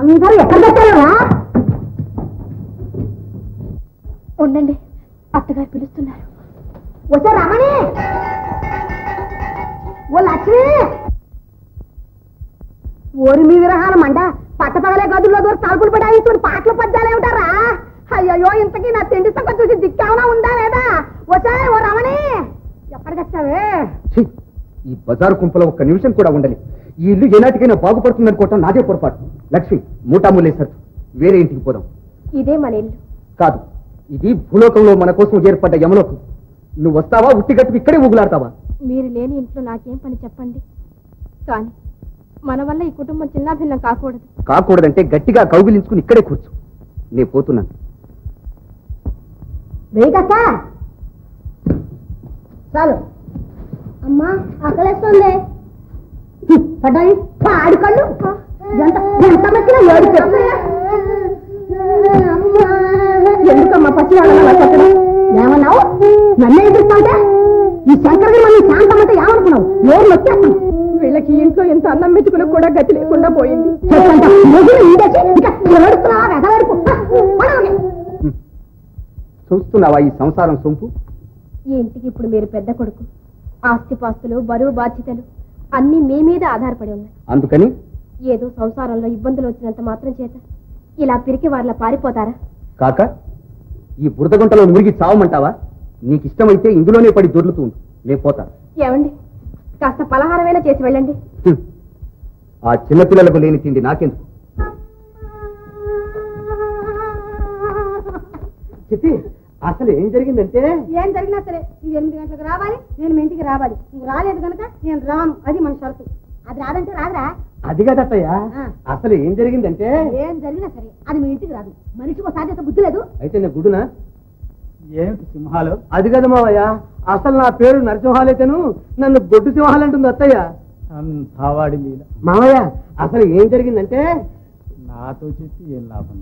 అందరూ ఎక్కడ పెట్టారా? ఉండండి, అత్తగారు పిలుస్తున్నారు. వచ్చే రమణి, ఓ లక్ష్మి, ఓరి మీ విరహాల మండ పట్టపగలే గదుల్లో దూరం తలుపులు పడాయి పాటలు పద్యాలు ఏమిటారా? అయ్యో ఇంతకీ నా తిండి సంగతి చూసి దిక్కేమన్నా ఉందా లేదా? వచ్చే ఓ రమణి, ఎక్కడికొచ్చావే? ఈ బజారు కుంపలో ఒక్క నిమిషం కూడా ఉండలేదు. ఈ ఇల్లు ఏనాటికైనా బాగుపడుతుందనుకోవటం నాదే పొరపాటు. లక్ష్మి, మూటాములేసరు, వేరే ఇంటికి పోదాం. ఇదే మన ఇల్లు కాదు, ఇది భూలోకంలో మన కోసం ఏర్పడ్డ యమలోకం. నువ్వు వస్తావా, ఉట్టిగట్టు ఇక్కడే ఊగులాడతావా? మీరు లేని ఇంట్లో నాకేం పని చెప్పండి. కానీ మన వల్ల ఈ కుటుంబం చిన్నాభిన్నం కాకూడదు. కాకూడదంటే గట్టిగా కౌగిలించుకుని ఇక్కడే కూర్చో. నేను పోతున్నాను. వేయకక్క చాలు. అమ్మా ఆకలేస్తుంది. పడ్డాయి ఆడుకళ్ళు ఎంత ఎంత మెచ్చిన ఏడు ఎందుకమ్మా పచ్చి వాళ్ళ ఏమన్నావు? నన్నే ఎదురుస్తాంటే ఈ శంకరని మనం శాంతమంటే ఏమనుకున్నావు? ఎవరు వచ్చేస్తాం? వీళ్ళకి ఇంట్లో ఎంత అన్నం మెతుకులకు కూడా గతి లేకుండా పోయింది. చూస్తున్నావా ఈ సంసారం సొంపు? ఈ ఇంటికి ఇప్పుడు మీరు పెద్ద కొడుకు. ఆస్తిపాస్తులు, బరువు బాధ్యతలు అన్ని మీ మీద ఆధారపడి ఉన్నాయి. అందుకని ఏదో సంసారంలో ఇబ్బందులు వచ్చినంత మాత్రం చేత ఇలా పిరికి వాళ్ళ పారిపోతారా? కాక ఈ బురదగుంటలో మురిగి చావమంటావా? నీకు ఇష్టమైతే ఇందులోనే పడి దొర్లుతూ ఉండు. నేను పోతా. ఏమండి, కాస్త పలహారమైనా చేసి వెళ్ళండి. ఆ చిన్నపిల్లలకు లేని తిండి నాకెందుకు? చెప్పి అసలు ఏం జరిగిందంటే? ఏం జరిగినా సరే నువ్వు 8 గంటలకు రావాలి, నేను మీ ఇంటికి రావాలి. నువ్వు రాలేదు కనుక నేను రాను, అది మన షరతు. అది రాదంటే రాదురా. అది కదత్తయ్యా, అసలు ఏం జరిగిందంటే? ఏం జరిగినా సరే అది మీ ఇంటికి రాదు. మనిషికి ఒక సాధ్యత బుద్ధి లేదు. అయితే నేను గుడునా? ఏమిటి సింహాలు? అది కదా మావయ్య, అసలు నా పేరు నరసింహాలైతేను నన్ను గొడ్డు సింహాలు అంటుంది అత్తయ్య. వాడి మీద మావయ్య అసలు ఏం జరిగిందంటే? నాతో చెప్పి ఏం లాభం?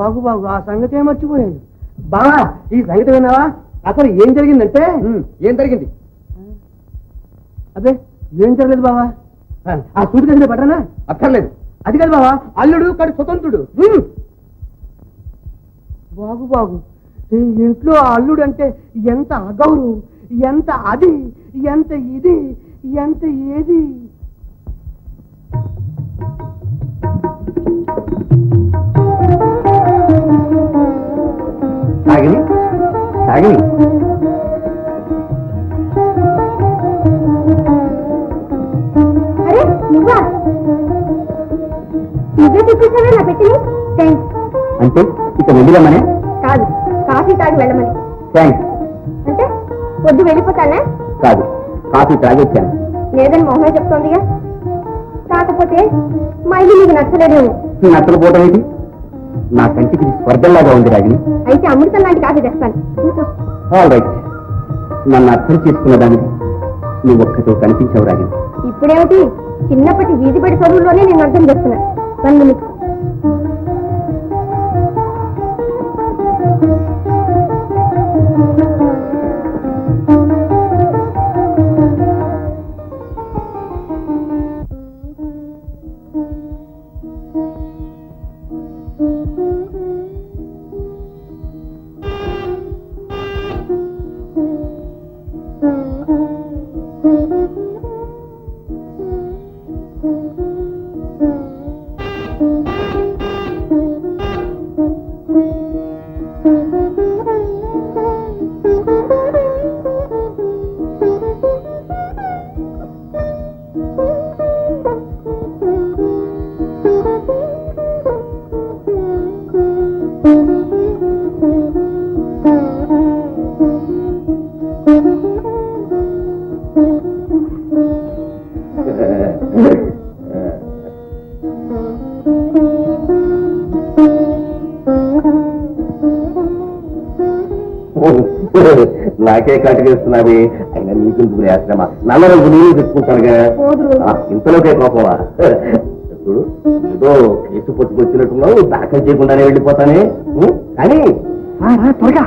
బాగు బాగు ఆ సంగతి ఏం మర్చిపోయాను. బావా ఈ సంగతి విన్నావా? అసలు ఏం జరిగిందంటే? ఏం జరిగింది? అదే ఏం జరగలేదు బావా. ఆ సూటి గదిలో పట్టనా? అక్కర్లేదు. అది కాదు బావా, అల్లుడు కడు స్వతంత్రుడు. బాగు బాగు, ఇంట్లో అల్లుడు అంటే ఎంత అగౌరవం, ఎంత అది, ఎంత ఇది, ఎంత ఏది. సాగిని సాగిని, అరే నువ్వా? నువ్వే తెప్పించావే నా పెట్టింది. థ్యాంక్స్. అంటే ఇక వెళ్ళమనే? కాదు, కాఫీ తాగి వెళ్ళమని. థ్యాంక్స్. అంటే పొద్దు వెళ్ళిపోతానా? కాదు, కాఫీ తాగొచ్చాను. లేదని మొహమే చెప్తోందిగా. కాకపోతే మా ఇల్లు నీకు నచ్చలేదేమో. నచ్చకపోవడం ఏంటి? నా కంటికి స్వర్గంలాగా ఉంది రాగిని. అయితే అమృతం లాంటి కాఫీ తెస్తాను. All right. నన్ను అర్థం చేసుకున్న దానికి నువ్వు ఒక్కతో కనిపించావు రాగిని. ఇప్పుడేమిటి, చిన్నప్పటి వీధిపడి చదువుల్లోనే నేను అర్థం చేస్తున్నా. నన్ను నాకే కాటుకేస్తున్నావి. అయినా నీకెందుకు ఆశ్రమ? నల్ల రంగు నీళ్ళు తెచ్చుకుంటానుగా. ఇంతలోకే కోపమా? చూడు, ఏదో కేసు పట్టుకొచ్చినట్టున్నావు, దాఖలు చేయకుండానే వెళ్ళిపోతానే. కానీ త్వరగా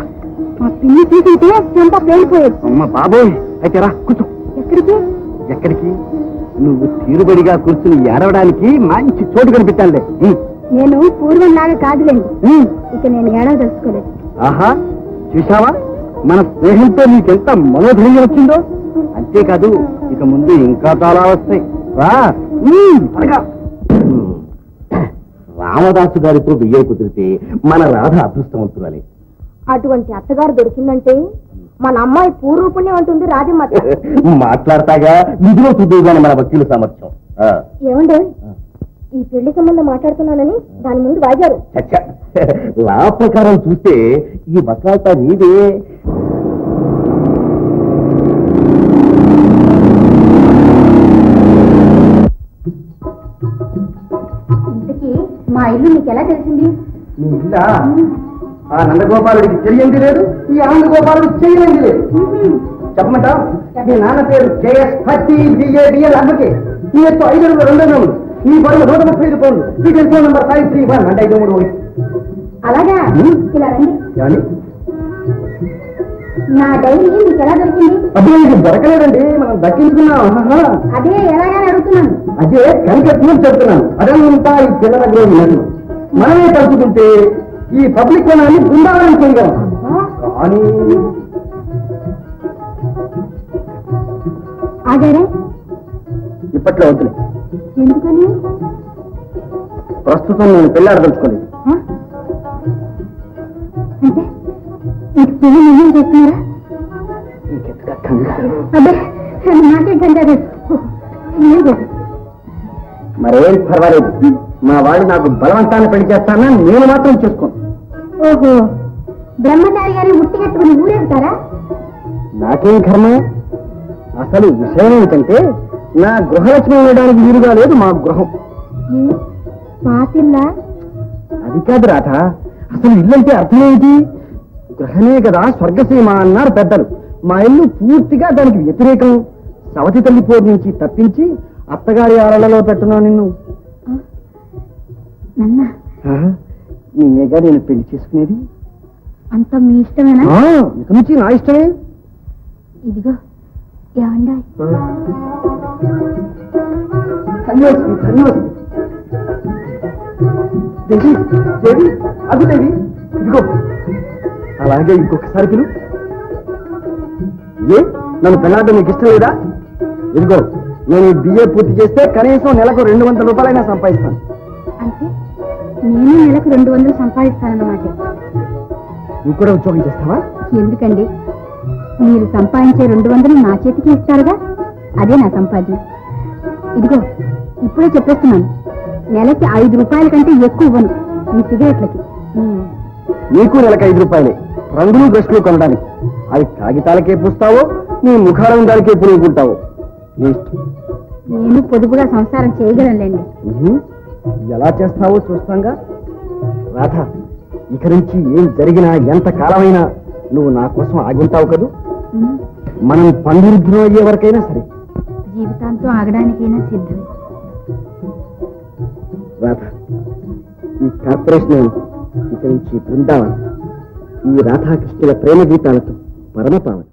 మా పిల్లి తీసింటే ఎంత పేలిపోయేది. అమ్మ బాబోయ్, అయితే రా కూర్చో. ఎక్కడికి? ఎక్కడికి? నువ్వు తీరుబడిగా కూర్చుని ఏడవడానికి మంచి చోటు కనిపెట్టాలే. నేను పూర్వంలాగా కాదులేండి. ఇక నేను ఏడాది తెలుసుకోలేదు. ఆహా చూసావా మన స్నేహంతో నీకెంత మనోధైర్యం వచ్చిందో. అంతేకాదు ఇక ముందు ఇంకా చాలా వస్తాయి. రా త్వరగా. రామదాసు గారితో బియ్యం కుదిరితే మన రాధ అదృష్టవంతురాలి. అటువంటి అత్తగారు దొరికిందంటే మన అమ్మాయి పూర్వపుణ్యం అంటుంది రాజమ్మ. మాట్లాడతాగా నిధులో చూద్దామని మన వకీలు సామర్థ్యం. ఏమండి ఈ పెళ్లి సంబంధం మాట్లాడుతున్నానని దాని ముందు వాగారు. చచ్చా లా ప్రకారం చూస్తే ఈ వకాల్తా నీదే. ఇంతకీ మా ఇల్లు మీకు ఎలా తెలిసింది? నీ ఇల్లా? ఆ నందగోపాలుడికి తెలియంది లేదు, ఈ ఆనందగోపాలుడికి చేయలేంది లేదు. చెప్పమంటా? మీ నాన్న పేరు జేఎస్ పత్తి బిఏడిఎల్ అందుకే ఈ ఎత్తు 5 ఈ బరువు 135 పౌండ్లు. ఈ టెలిఫోన్ నంబర్ 531 అంటే 53. అలాగా ఇలా రండి. నా డైరీ మీకు ఎలా దొరికింది? అదే ఇది దొరకలేదండి, మనం దక్కించుకున్నాం. అదే ఎలాగని అడుగుతున్నాను. అదే కనిపెట్టుకుని చెప్తున్నాను. అదంతా ఈ పిల్లల గ్రోహి మనమే తలుచుకుంటే ఈ పబ్లిక్ కొనాన్ని బృందావనం చేయగలం. కానీ ఆగారే ఇప్పట్లో వద్దులే. ఎందుకని? ప్రస్తుతం నేను పెళ్ళాడదలుచుకోలేదు. అంటే మీకు పెళ్లి నిర్ణయం చేస్తున్నారా? అదే నాకే కంగారు. మరేం పర్వాలేదు, మా వాడు నాకు బలవంతాన్ని పెళ్లి చేస్తానా, నేను మాత్రం చేసుకోను. ఓహో, బ్రహ్మచారి గారిని ఉట్టి కట్టుకుని ఊరేగుతారా? నాకేం కర్మ. అసలు విషయం ఏంటంటే నా గృహలక్ష్మి ఉండడానికి వీలుగా లేదు మా గృహం. పాతిల్లా? అది కాదు రాధ, అసలు ఇల్లంటే అర్థం ఏంటి? గృహమే కదా స్వర్గసీమ అన్నారు పెద్దలు. మా ఇల్లు పూర్తిగా దానికి వ్యతిరేకం. సవతి తల్లి పోరు నుంచి తప్పించి అత్తగారి ఆలలో పెట్టున్నా నిన్ను. నిన్నేగా నేను పెళ్లి చేసుకునేది. అంత మీ ఇష్టమేనా? ఇక నుంచి నా ఇష్టమే. ఇదిగో ఏమండా, ధన్యవాదం ధన్యవాదం. దేవి దేవి అది దేవి, ఇదిగో అలాగే ఇంకొకసారి పిలు. ఏ నన్ను పెళ్ళాడడం నీకు ఇష్టం లేదా? ఇదిగో నేను బిఏ పూర్తి చేస్తే కనీసం నెలకు 200 రూపాయలైనా సంపాదిస్తాను. అంటే నేను నెలకు 200 సంపాదిస్తానన్నమాట. నువ్వు కూడా ఉద్యోగం చేస్తావా? ఎందుకండి, మీరు సంపాదించే 200 నా చేతికి ఇస్తారుగా, అదే నా సంపాదన. ఇదిగో ఇప్పుడే చెప్పేస్తున్నాను, నెలకి 5 రూపాయల కంటే ఎక్కువ ఇవ్వను ఈ సిగరెట్లకి. నీకు నెలకు 5 రూపాయలే, రంగులు బ్రష్లు కొనడానికి. అవి కాగితాలకే పూస్తావో నీ ముఖారంగాలకే పురుగుకుంటావో నీ ఇష్టం. నేను పొదుపుగా సంసారం చేయగలండి. ఎలా చేస్తావో చూస్తాంగా. రాధ, ఇక నుంచి ఏం జరిగినా ఎంత కాలమైనా నువ్వు నా కోసం ఆగుంటావు కదూ. మనం పండిరుద్రం అయ్యే వరకైనా సరే. జీవితాంతం ఆగడానికైనా సిద్ధమే. రాధ, ఈ కార్పొరేషన్ ఇక నుంచి బృందావనం ఈ రాధాకృష్ణుల ప్రేమ గీతాలతో పరమపావనం.